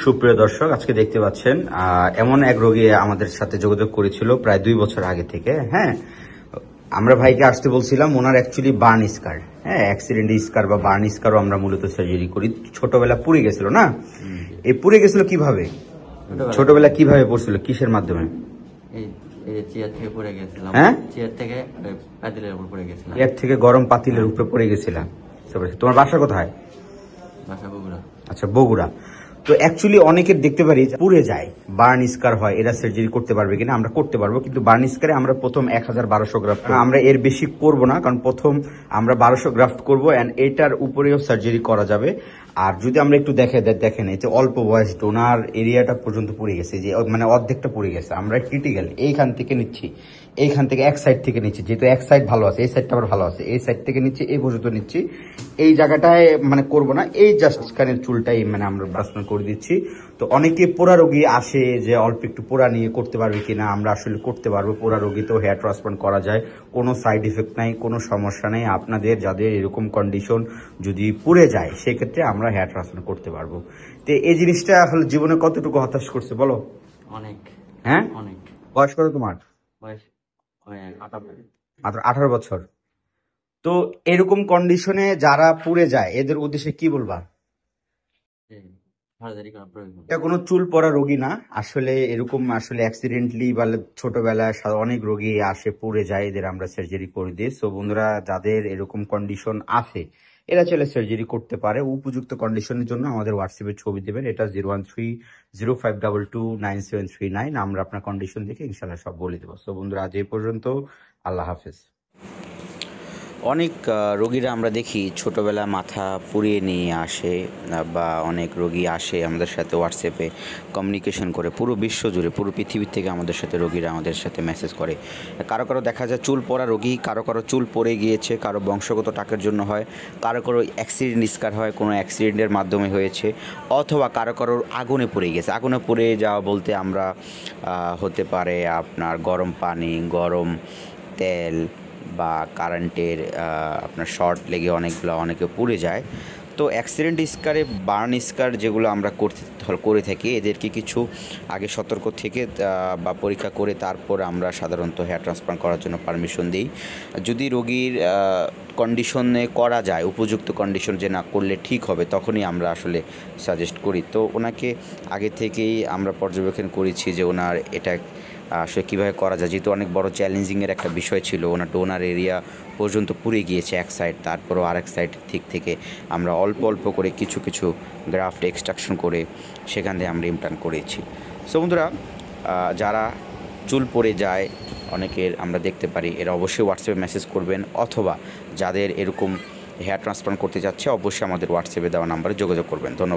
সুপ্রিয় দর্শক, আজকে দেখতে পাচ্ছেন এমন এক রোগী আমাদের সাথে যোগাযোগ করেছিল প্রায় 2 বছর আগে থেকে। হ্যাঁ, আমরা ভাইকে আসতে বলছিলাম। ওনার অ্যাকচুয়ালি বার্ন স্কার, হ্যাঁ, অ্যাক্সিডেন্ট স্কার বা বার্ন স্কারও আমরা মূলত সার্জারি করি। ছোটবেলা পুড়ে গেছিল না? এই পুড়ে গেছিল কিভাবে? ছোটবেলা কিভাবে পড়ছিল, কিসের মাধ্যমে? চেয়ার থেকে পড়ে গেছিলাম। হ্যাঁ, চেয়ার থেকে পাতিলের উপর পড়ে গেছিলাম। চেয়ার থেকে গরম পাতিলের উপরে পড়ে গেছিলাম। তোমার বাসা কোথায়? বাসা বগুড়া। আচ্ছা, বগুড়া। তো অ্যাকচুয়ালি অনেকের দেখতে পারি পুড়ে যায়, বার্ন স্কার হয়, এরা সার্জারি করতে পারবে কিনা? আমরা করতে পারবো, কিন্তু বার্ন স্কারে আমরা প্রথম 1000-1200 গ্রাফট, আমরা এর বেশি করব না, কারণ প্রথম আমরা 1200 গ্রাফট করবো এন্ড এটার উপরেও সার্জারি করা যাবে। আর যদি আমরা একটু দেখেন এই যে অল্প বয়স, ডোনার এরিয়াটা পর্যন্ত পুড়ে গেছে, যে মানে অর্ধেকটা পুড়ে গেছে। আমরা ক্রিটিক্যাল এইখান থেকে নিচ্ছি, এইখান থেকে এক সাইড থেকে নিচ্ছি, যেহেতু এক সাইড ভালো আছে, এই সাইডটা আবার ভালো আছে, এই সাইড থেকে নিচ্ছি, এই পর্যন্ত নিচ্ছি। এই জায়গাটায় মানে করব না, এই জাস্ট স্কানের চুলটাই মানে আমরা ব্রাশন করে দিচ্ছি। তো অনেকে পোড়া রোগী আসে যে অল্প একটু পোড়া নিয়ে করতে পারবে কিনা। আমরা আসলে করতে পারবো, পোড়া রোগীতেও হেয়ার ট্রান্সপ্লান্ট করা যায়, কোনো সাইড ইফেক্ট নাই, কোনো সমস্যা নেই। আপনাদের যাদের এরকম কন্ডিশন যদি পুড়ে যায়, সেক্ষেত্রে আমরা হেয়ার ট্রান্সপ্লান্ট করতে পারবো। তো এই জিনিসটা আসলে জীবনে কতটুকু হতাশ করছে বলো? অনেক। হ্যাঁ, অনেক। বয়স কত তোমার? বয়স 18। মাত্র 18 বছর। তো এরকম কন্ডিশনে যারা পুড়ে যায়, এদের উদ্দেশ্যে কি বলবা? সার্জারি করা প্রয়োজন। এটা কোনো চুল পড়া রোগী না, আসলে এরকম আসলে অ্যাক্সিডেন্টলি বা ছোটবেলায় অনেক রোগী আসে পুড়ে যায়, এদের আমরা সার্জারি করে দিই। সো বন্ধুরা, যাদের এরকম কন্ডিশন আছে, এরা চাইলে সার্জারি করতে পারে। উপযুক্ত কন্ডিশনের জন্য আমাদের হোয়াটসঅ্যাপে ছবি দেবেন, এটা 013052297739। আমরা আপনার কন্ডিশন দেখে ইনশাল্লাহ সব বলে দেবো। সো বন্ধুরা, আজ এই পর্যন্ত। আল্লাহ হাফেজ। অনেক রোগীরা আমরা দেখি ছোটোবেলা মাথা পুড়িয়ে নিয়ে আসে, বা অনেক রোগী আসে আমাদের সাথে হোয়াটসঅ্যাপে কমিউনিকেশন করে, পুরো বিশ্ব জুড়ে, পুরো পৃথিবীর থেকে আমাদের সাথে রোগীরা আমাদের সাথে মেসেজ করে। কারো কারো দেখা যায় চুল পড়া রোগী, কারো কারো চুল পড়ে গিয়েছে, কারো বংশগত টাকের জন্য হয়, কারো কারো অ্যাক্সিডেন্ট স্কার হয়, কোনো অ্যাক্সিডেন্টের মাধ্যমে হয়েছে, অথবা কারো কারোর আগুনে পড়ে গেছে। আগুনে পড়ে যাওয়া বলতে আমরা হতে পারে আপনার গরম পানি, গরম তেল, বা কারেন্টের আপনার শর্ট লেগে অনেকে পুড়ে যায়। তো অ্যাক্সিডেন্ট স্কারে, বার্ন স্কার যেগুলো আমরা করে থাকি, এদেরকে কিছু আগে সতর্ক থেকে বা পরীক্ষা করে তারপর আমরা সাধারণত হেয়ার ট্রান্সপ্লান্ট করার জন্য পারমিশন দিই। যদি রোগীর কন্ডিশনে করা যায়, উপযুক্ত কন্ডিশন যে না করলে ঠিক হবে, তখনই আমরা আসলে সাজেস্ট করি। তো ওনাকে আগে থেকেই আমরা পর্যবেক্ষণ করেছি যে ওনার এটা আসলে কীভাবে করা যায়, যেহেতু অনেক বড় চ্যালেঞ্জিংয়ের একটা বিষয় ছিল। ওনার ডোনার এরিয়া পর্যন্ত পুড়ে গিয়েছে এক সাইড, তারপরও আরেক সাইড থেকে আমরা অল্প অল্প করে কিছু কিছু গ্রাফট এক্সট্রাকশন করে সেখান থেকে আমরা ইমপ্লান্ট করেছি। সো বন্ধুরা, যারা চুল পড়ে যায় অনেকের আমরা দেখতে পারি, এরা অবশ্যই হোয়াটসঅ্যাপে মেসেজ করবেন, অথবা যাদের এরকম হেয়ার ট্রান্সপ্লান্ট করতে যাচ্ছে অবশ্যই আমাদের হোয়াটসঅ্যাপে দেওয়া নাম্বারে যোগাযোগ করবেন। ধন্যবাদ।